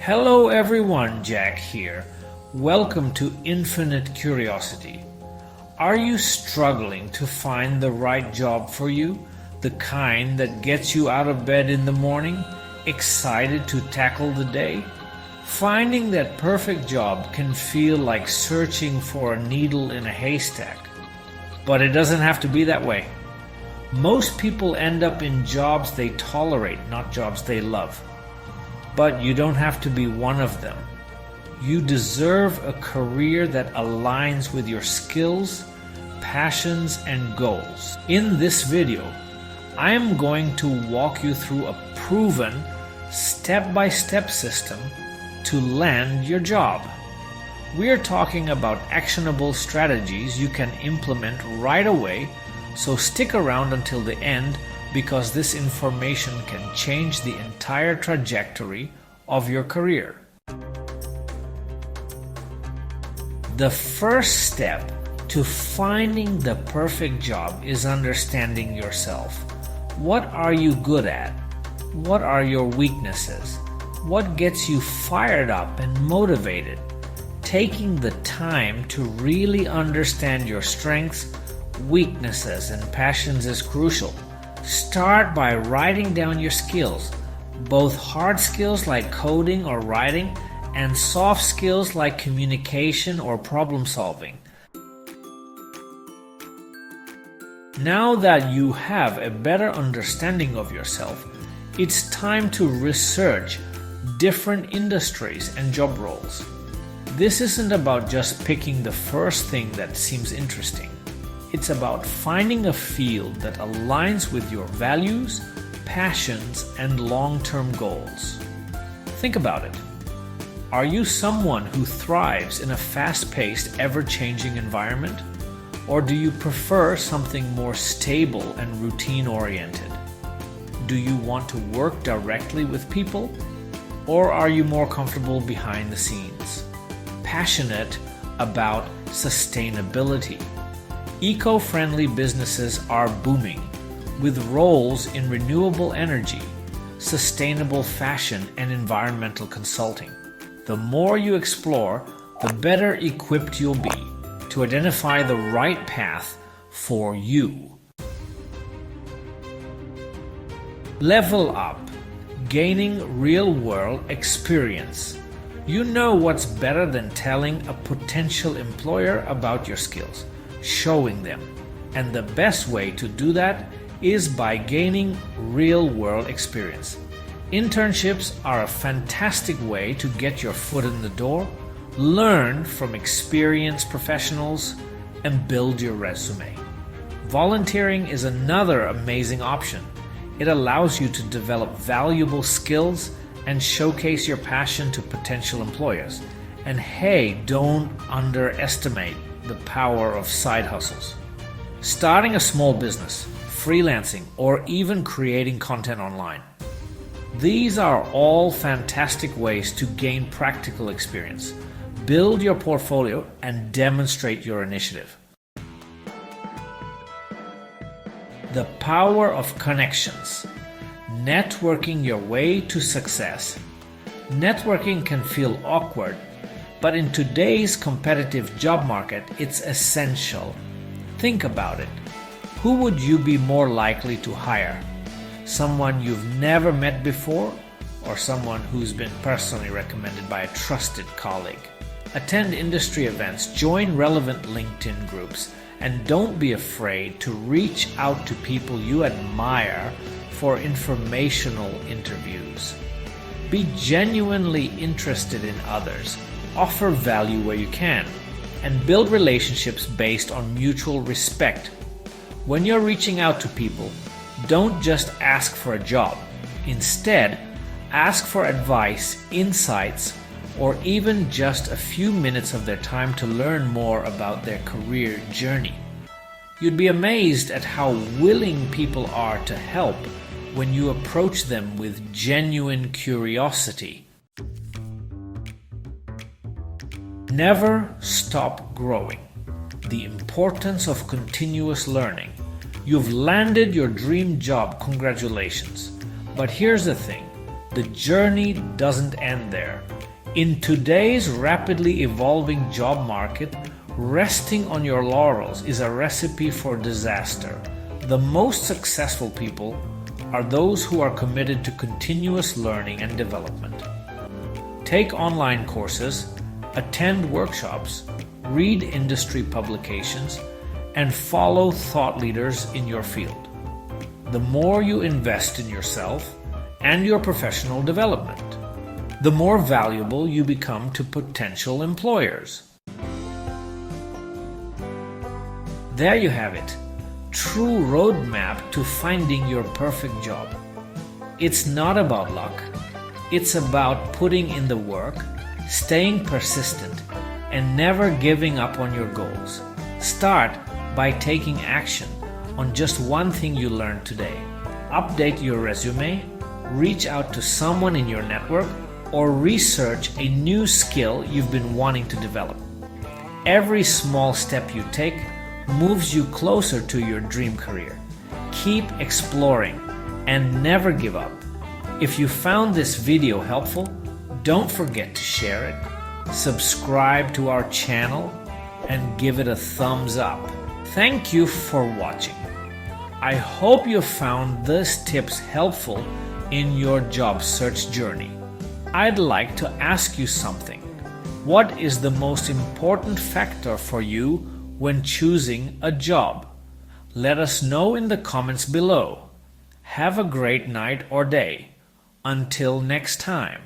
Hello everyone, Jack here. Welcome to Infinite Curiosity. Are you struggling to find the right job for you? The kind that gets you out of bed in the morning, excited to tackle the day? Finding that perfect job can feel like searching for a needle in a haystack. But it doesn't have to be that way. Most people end up in jobs they tolerate, not jobs they love. But you don't have to be one of them. You deserve a career that aligns with your skills, passions, and goals. In this video, I am going to walk you through a proven, step-by-step system to land your job. We are talking about actionable strategies you can implement right away, so stick around until the end because this information can change the entire trajectory of your career. The first step to finding the perfect job is understanding yourself. What are you good at? What are your weaknesses? What gets you fired up and motivated? Taking the time to really understand your strengths, weaknesses, and passions is crucial. Start by writing down your skills, both hard skills like coding or writing, and soft skills like communication or problem solving. Now that you have a better understanding of yourself, it's time to research different industries and job roles. This isn't about just picking the first thing that seems interesting. It's about finding a field that aligns with your values, passions, and long-term goals. Think about it. Are you someone who thrives in a fast-paced, ever-changing environment? Or do you prefer something more stable and routine-oriented? Do you want to work directly with people? Or are you more comfortable behind the scenes? Passionate about sustainability. Eco-friendly businesses are booming, with roles in renewable energy, sustainable fashion, and environmental consulting. The more you explore, the better equipped you'll be to identify the right path for you. Level up, gaining real-world experience. You know what's better than telling a potential employer about your skills? Showing them. And the best way to do that is by gaining real-world experience. Internships are a fantastic way to get your foot in the door, learn from experienced professionals, and build your resume. Volunteering is another amazing option. It allows you to develop valuable skills and showcase your passion to potential employers. And hey, don't underestimate the power of side hustles. Starting a small business, freelancing, or even creating content online. These are all fantastic ways to gain practical experience, build your portfolio, and demonstrate your initiative. The power of connections. Networking your way to success. Networking can feel awkward, but in today's competitive job market, it's essential. Think about it. Who would you be more likely to hire? Someone you've never met before, or someone who's been personally recommended by a trusted colleague? Attend industry events, join relevant LinkedIn groups, and don't be afraid to reach out to people you admire for informational interviews. Be genuinely interested in others, offer value where you can, and build relationships based on mutual respect. When you're reaching out to people, don't just ask for a job. Instead, ask for advice, insights, or even just a few minutes of their time to learn more about their career journey. You'd be amazed at how willing people are to help when you approach them with genuine curiosity. Never stop growing. The importance of continuous learning. You've landed your dream job, congratulations. But here's the thing, the journey doesn't end there. In today's rapidly evolving job market, resting on your laurels is a recipe for disaster. The most successful people are those who are committed to continuous learning and development. Take online courses, attend workshops, read industry publications, and follow thought leaders in your field. The more you invest in yourself and your professional development, the more valuable you become to potential employers. There you have it. True roadmap to finding your perfect job. It's not about luck. It's about putting in the work, staying persistent, and never giving up on your goals. Start by taking action on just one thing you learned today. Update your resume, reach out to someone in your network, or research a new skill you've been wanting to develop. Every small step you take moves you closer to your dream career. Keep exploring and never give up. If you found this video helpful, don't forget to share it, subscribe to our channel, and give it a thumbs up. Thank you for watching. I hope you found these tips helpful in your job search journey. I'd like to ask you something. What is the most important factor for you when choosing a job? Let us know in the comments below. Have a great night or day. Until next time.